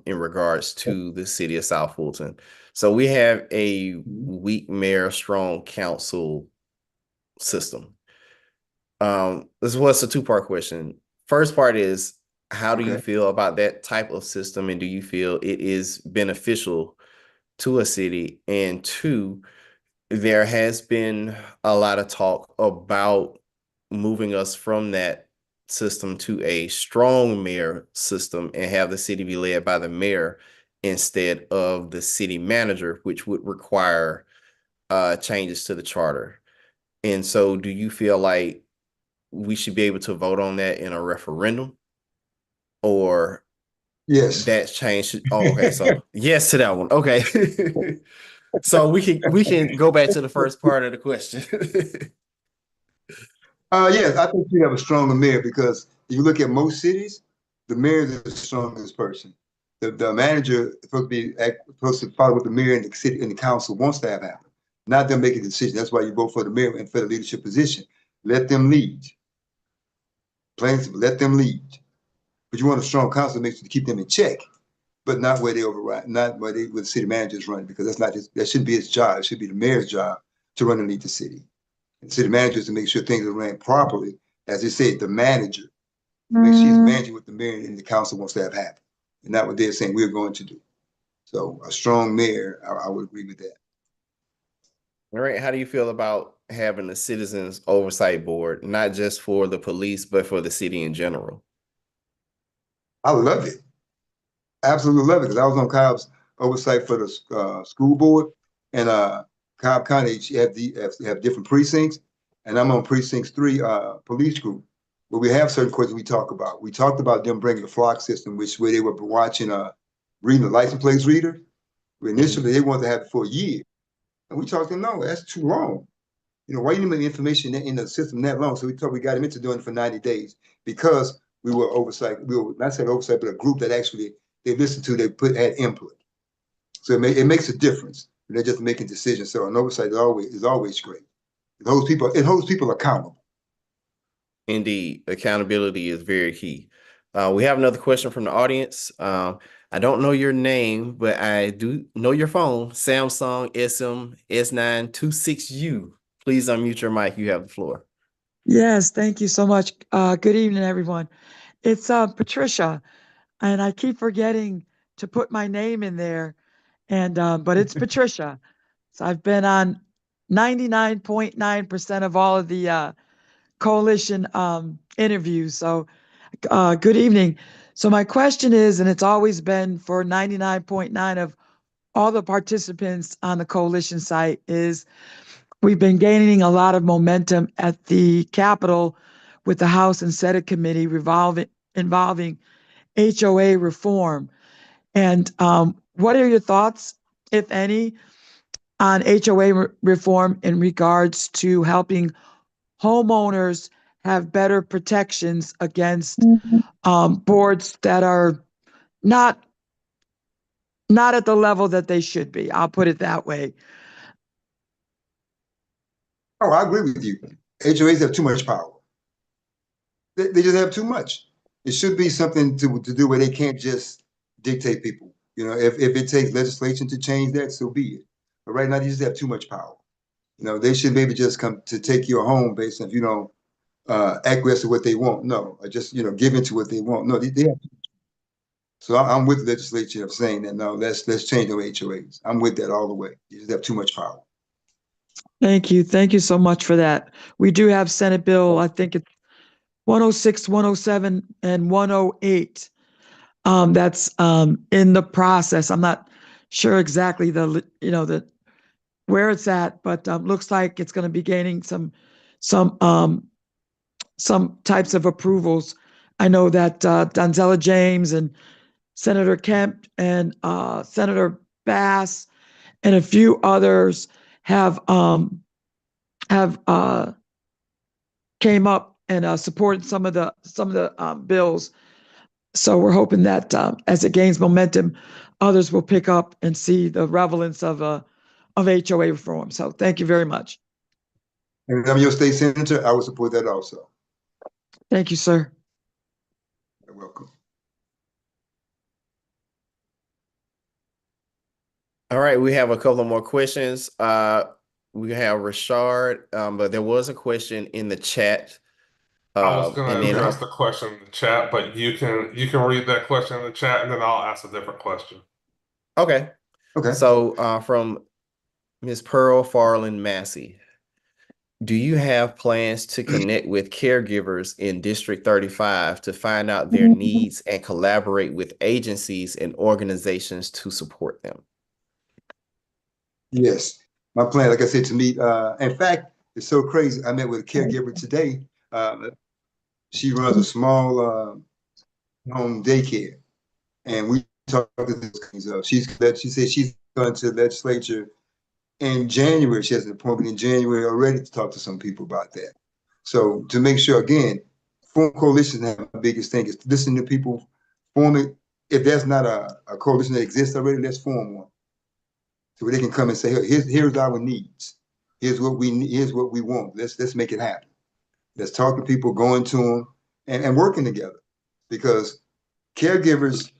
in regards to the city of South Fulton. So we have a weak mayor, strong council system. This was a two-part question. First part is, how do you feel about that type of system, and do you feel it is beneficial to a city? And two, there has been a lot of talk about moving us from that system to a strong mayor system and have the city be led by the mayor instead of the city manager, which would require changes to the charter. And so do you feel like we should be able to vote on that in a referendum, or yes, that's changed? Oh, okay. So yes to that one. Okay. So we can go back to the first part of the question. Yes, I think you have a stronger mayor because if you look at most cities, the mayor is the strongest person. The manager is supposed to follow what the mayor and the city and the council wants to have happen, not them making a decision. That's why you vote for the mayor and for the leadership position. Let them lead. Plain and simple, let them lead. But you want a strong council to make sure to keep them in check, but not where they override, not where the city managers run, because that shouldn't be his job. It should be the mayor's job to run and lead the city. And city managers to make sure things are ran properly. As they say, the manager makes sure he's managing what the mayor and the council wants to have happen, and not what they're saying we're going to do. So a strong mayor, I would agree with that. All right. How do you feel about having a citizens oversight board, not just for the police, but for the city in general? I love it. Absolutely love it because I was on Cobb's oversight for the school board, and Cobb County have different precincts, and I'm on precinct 3 police group, where we have certain questions we talk about. We talked about them bringing the flock system, where they were watching reading the license plates reader. Initially, they wanted to have it for a year, and we talked to them, no, that's too long. You know, why you need the information in the system that long? So we got them into doing it for 90 days because we were oversight. We were not saying oversight, but a group that actually they listened to, had input. So it makes a difference. They're just making decisions. So an oversight is always great. It holds people accountable. Indeed, accountability is very key. We have another question from the audience. I don't know your name, but I do know your phone. Samsung SM S926U. Please unmute your mic. You have the floor. Yes, thank you so much. Good evening, everyone. It's Patricia, and I keep forgetting to put my name in there, and but it's Patricia. So I've been on 99.9% of all of the coalition interviews. So good evening. So my question is, and it's always been for 99.9 of all the participants on the coalition site, is we've been gaining a lot of momentum at the Capitol with the House and Senate committee involving HOA reform. And what are your thoughts, if any, on HOA reform in regards to helping homeowners have better protections against boards that are not at the level that they should be? I'll put it that way. Oh, I agree with you. HOAs have too much power. They just have too much. It should be something to do where they can't just dictate people. You know, if it takes legislation to change that, so be it. But right now, they just have too much power. You know, they should maybe just come to take your home based on if you don't acquiesce to what they want. No, or just give into what they want. No, they have. So I'm with the legislature of saying that no, let's change the HOAs. I'm with that all the way. They just have too much power. Thank you. Thank you so much for that. We do have Senate Bill, I think it's 106, 107, and 108. That's in the process. I'm not sure exactly the where it's at, but looks like it's going to be gaining some types of approvals. I know that Donzella James and Senator Kemp and Senator Bass and a few others have came up and supported some of the bills. So we're hoping that as it gains momentum, others will pick up and see the relevance of HOA reform. So thank you very much. And I'm your state senator. I would support that also. Thank you, sir. You're welcome. All right, we have a couple more questions. We have Rashard, but there was a question in the chat. I was going and to then address the question in the chat, but you can read that question in the chat, and then I'll ask a different question. Okay. Okay. So from Ms. Pearl Farland Massey, do you have plans to connect with caregivers in District 35 to find out their needs and collaborate with agencies and organizations to support them? Yes. My plan, like I said, to meet, in fact, it's so crazy. I met with a caregiver today. She runs a small home daycare, and we talked to this. She said she's going to the legislature in January. She has an appointment in January already to talk to some people about that. So to make sure, again, form coalitions have the biggest thing is listening to people, forming. If there's not a coalition that exists already, let's form one. So they can come and say, here's our needs. Here's what we need. Here's what we want. Let's make it happen. Let's talk to people, going to them, and working together. Because caregivers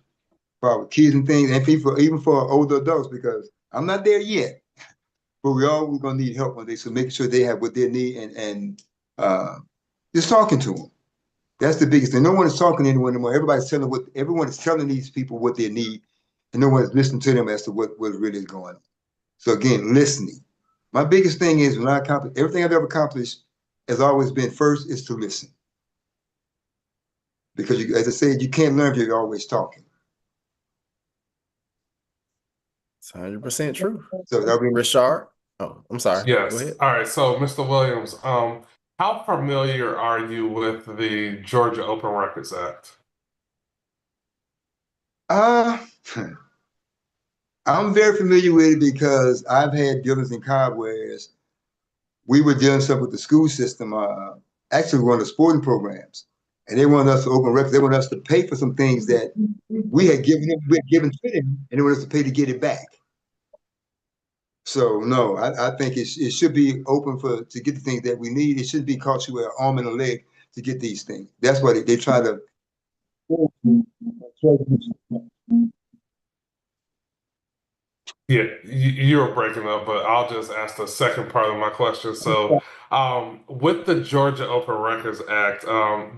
for our kids and things, and people, even for older adults, because I'm not there yet, but we're gonna need help one day. So making sure they have what they need and just talking to them. That's the biggest thing. No one is talking to anyone anymore. Everyone is telling these people what they need, and no one is listening to them as to what really is going on. So again, listening. My biggest thing is when I accomplish everything I've ever accomplished has always been first is to listen. Because as I said, you can't learn if you're always talking. It's 100% true. So that'll be Rashard? Oh, I'm sorry. Go Yes. ahead. All right. So, Mr. Williams, how familiar are you with the Georgia Open Records Act? I'm very familiar with it because I've had dealings in Cobb where we were dealing stuff with the school system, actually one of the sporting programs. And they wanted us to open records. They wanted us to pay for some things that we had given to them, and they wanted us to pay to get it back. So no, I think it should be open to get the things that we need. It shouldn't be cost you an arm and a leg to get these things. That's why they try to. Yeah, you were breaking up, but I'll just ask the second part of my question. So, with the Georgia Open Records Act,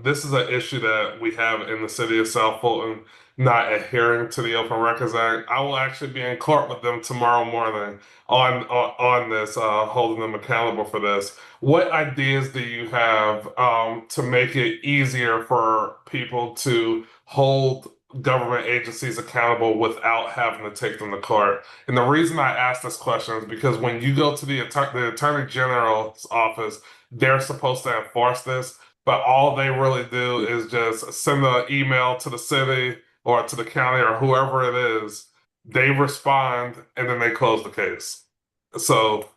this is an issue that we have in the city of South Fulton, not adhering to the Open Records Act. I will actually be in court with them tomorrow morning on this, holding them accountable for this. What ideas do you have to make it easier for people to hold government agencies accountable without having to take them to court? And the reason I ask this question is because when you go to the Attorney General's office, they're supposed to enforce this, but all they really do is just send an email to the city or to the county or whoever it is. They respond and then they close the case. So,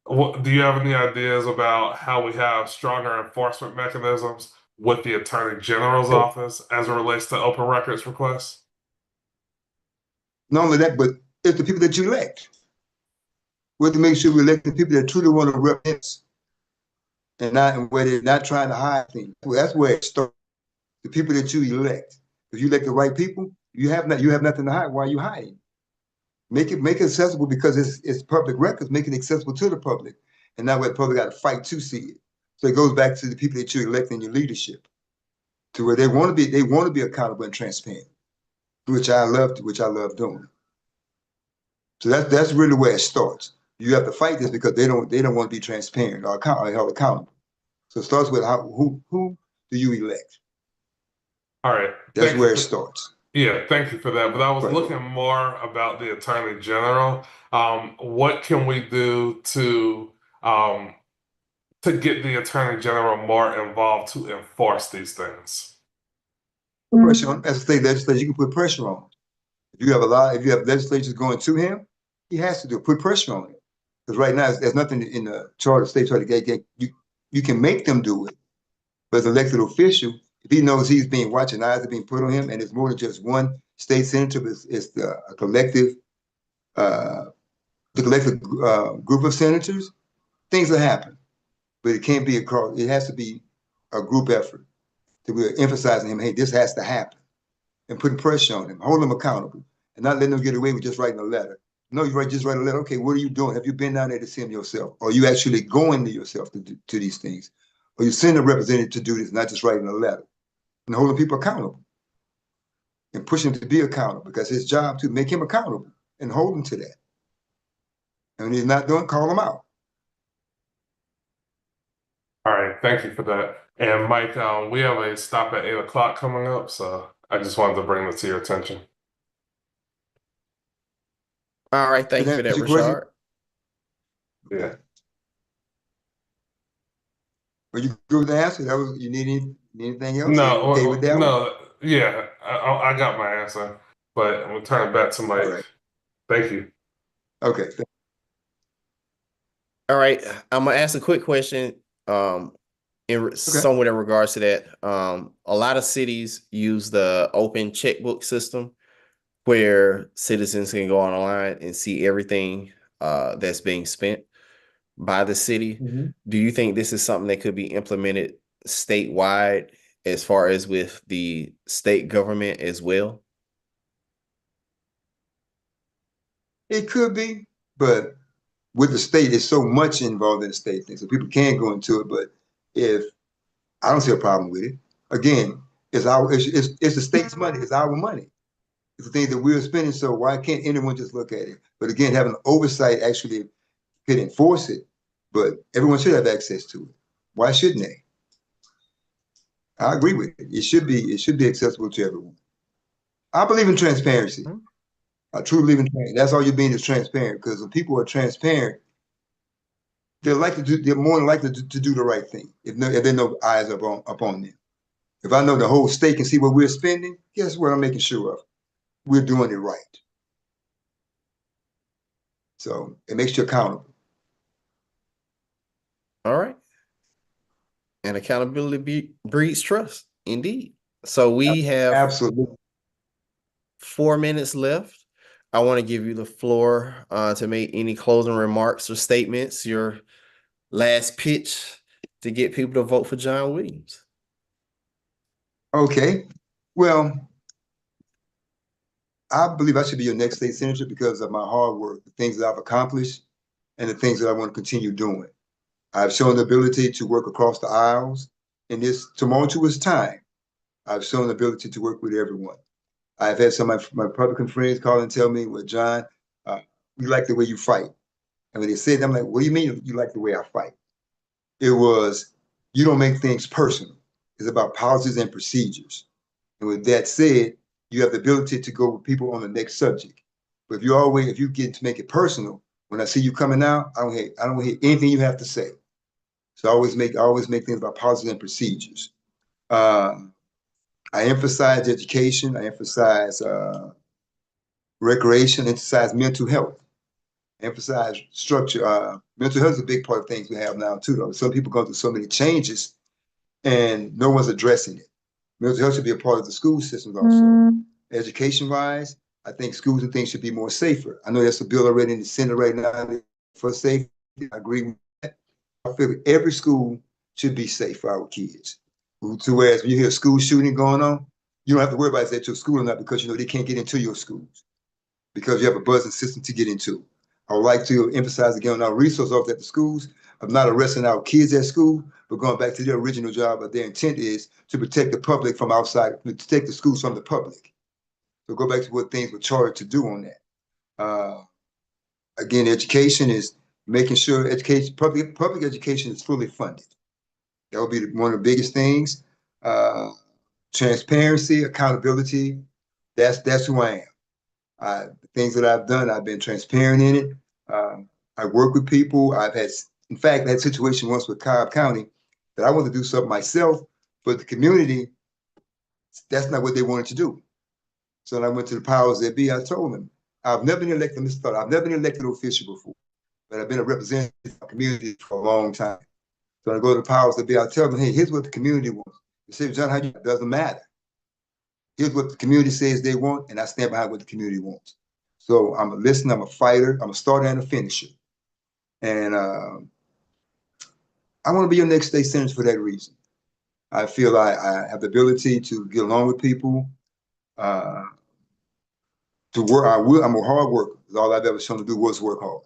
do you have any ideas about how we have stronger enforcement mechanisms with the Attorney General's office as it relates to open records requests? Not only that, but it's the people that you elect. We have to make sure we elect the people that truly want to represent us, and where they're not trying to hide things. That's where it starts. The people that you elect. If you elect the right people, you have nothing to hide. Why are you hiding? Make it accessible because it's public records. Make it accessible to the public, and not where the public got to fight to see it. So it goes back to the people that you elect in your leadership, to where they want to be accountable and transparent, which I love doing. So that's really where it starts. You have to fight this because they don't want to be transparent or held accountable. So it starts with who do you elect? All right. That's where it starts. Yeah, thank you for that. But I was looking more about the Attorney General. What can we do to get the Attorney General more involved to enforce these things? Pressure on, as a state legislature, you can put pressure on. If you have legislatures going to him, he has to put pressure on him. Because right now, there's nothing in the charter of state charter to get you can make them do it. But as an elected official, if he knows he's being watching, eyes are being put on him, and it's more than just one state senator, it's a collective, group of senators, things will happen. But it can't be it has to be a group effort. So we're emphasizing him, hey, this has to happen, and putting pressure on him, hold him accountable, and not letting him get away with just writing a letter. No, just write a letter. Okay, what are you doing? Have you been down there to see him yourself? Or are you actually going to yourself to these things? Or you send a representative to do this, not just writing a letter. And holding people accountable and pushing him to be accountable, because his job to make him accountable and hold him to that. And when he's not doing, call him out. All right, thank you for that. And Mike, we have a stop at 8 o'clock coming up, so I just wanted to bring this to your attention. All right, thank you for that, Rashard. Yeah. Were you good with the answer? You need anything else? No, okay with that no, yeah, I got my answer, but I'm gonna turn it back to Mike. Right. Thank you. Okay. All right, I'm gonna ask a quick question. In somewhat in regards to that, a lot of cities use the open checkbook system where citizens can go online and see everything that's being spent by the city. Do you think this is something that could be implemented statewide as far as with the state government as well? It could be, but with the state, there's so much involved in the state thing, so people can go into it. But if I don't see a problem with it, again, it's the state's money, it's our money. It's the things that we're spending, so why can't anyone just look at it? But again, having oversight actually could enforce it, but everyone should have access to it. Why shouldn't they? I agree with it. It should be accessible to everyone. I believe in transparency. I truly believe in transparency. That's all you're being is transparent, because when people are transparent, they're more than likely to do the right thing if there are no eyes upon them. If I know the whole state can see what we're spending, guess what I'm making sure of? We're doing it right. So it makes you accountable. All right. And accountability breeds trust, indeed. So we have Absolutely 4 minutes left. I want to give you the floor to make any closing remarks or statements, your last pitch to get people to vote for John Williams. Okay. Well, I believe I should be your next state senator because of my hard work, the things that I've accomplished, and the things that I want to continue doing. I've shown the ability to work across the aisles in this tumultuous time. I've shown the ability to work with everyone. I've had some of my Republican friends call and tell me, well, John, we like the way you fight. And when they said that, I'm like, what do you mean you like the way I fight? It was, you don't make things personal. It's about policies and procedures. And with that said, you have the ability to go with people on the next subject. But if you get to make it personal, when I see you coming out, I don't hear anything you have to say. So I always make things about policies and procedures. I emphasize education. I emphasize recreation. Emphasize mental health. Emphasize structure. Mental health is a big part of things we have now too, though. Some people go through so many changes, and no one's addressing it. Mental health should be a part of the school systems also. Education-wise, I think schools and things should be more safer. I know there's a bill already in the Senate right now for safety. I agree with that. I feel like every school should be safe for our kids. To whereas when you hear a school shooting going on, you don't have to worry about is that your school or not, because you know they can't get into your schools because you have a buzzing system to get into. I would like to emphasize again on our resource officers at the schools of not arresting our kids at school, but going back to their original job. But their intent is to protect the public from outside, to protect the schools from the public. So go back to what things were charged to do on that. Again, education is making sure public education is fully funded. That would be one of the biggest things. Transparency, accountability. That's who I am. The things that I've done, I've been transparent in it. I work with people. In fact, I had a situation once with Cobb County that I wanted to do something myself, but the community, that's not what they wanted to do. So when I went to the powers that be, I told them, I've never been elected, I've never been elected official before, but I've been a representative of the community for a long time. So when I go to the powers that be, I tell them, hey, here's what the community wants. They say, John, it doesn't matter. Here's what the community says they want, and I stand behind what the community wants. So I'm a listener, I'm a fighter, I'm a starter and a finisher. And I want to be your next state senator for that reason. I feel I have the ability to get along with people, to work. I'm a hard worker. All I've ever shown to do was work hard.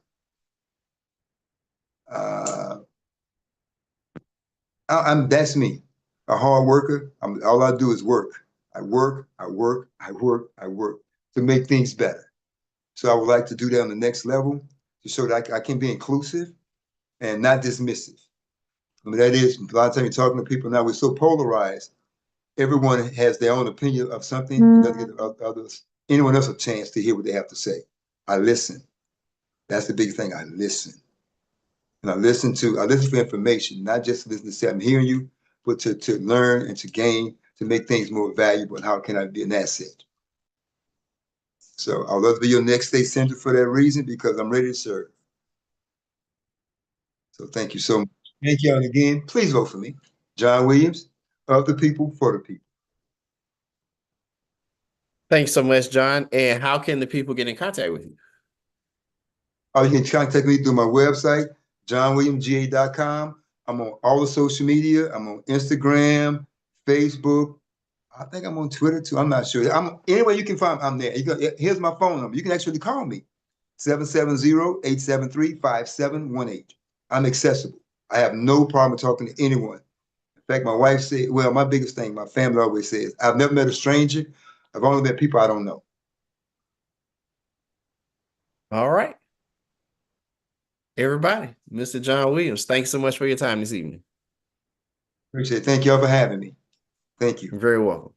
That's me, a hard worker. All I do is work. I work to make things better. So I would like to do that on the next level to show that I can be inclusive and not dismissive. I mean, that is, a lot of times you're talking to people now, we're so polarized. Everyone has their own opinion of something. It doesn't give anyone else a chance to hear what they have to say. I listen. That's the big thing. I listen. And I listen for information, not just listen to say I'm hearing you, but to learn and to gain, to make things more valuable, and how can I be an asset? So I'd love to be your next state senator for that reason, because I'm ready to serve. So thank you so much. Thank you all again. Please vote for me. John Williams, of the people, for the people. Thanks so much, John. And how can the people get in contact with you? You can contact me through my website, johnwilliamsga.com. I'm on all the social media. I'm on Instagram, Facebook. I think I'm on Twitter too. I'm not sure. Anyway, you can find I'm there. Here's my phone number. You can actually call me, 770-873-5718. I'm accessible. I have no problem talking to anyone. In fact, my wife said, well, my biggest thing, my family always says, I've never met a stranger. I've only met people I don't know. All right. Everybody, Mr. John Williams, thanks so much for your time this evening. Appreciate it. Thank y'all for having me. Thank you. You're very welcome.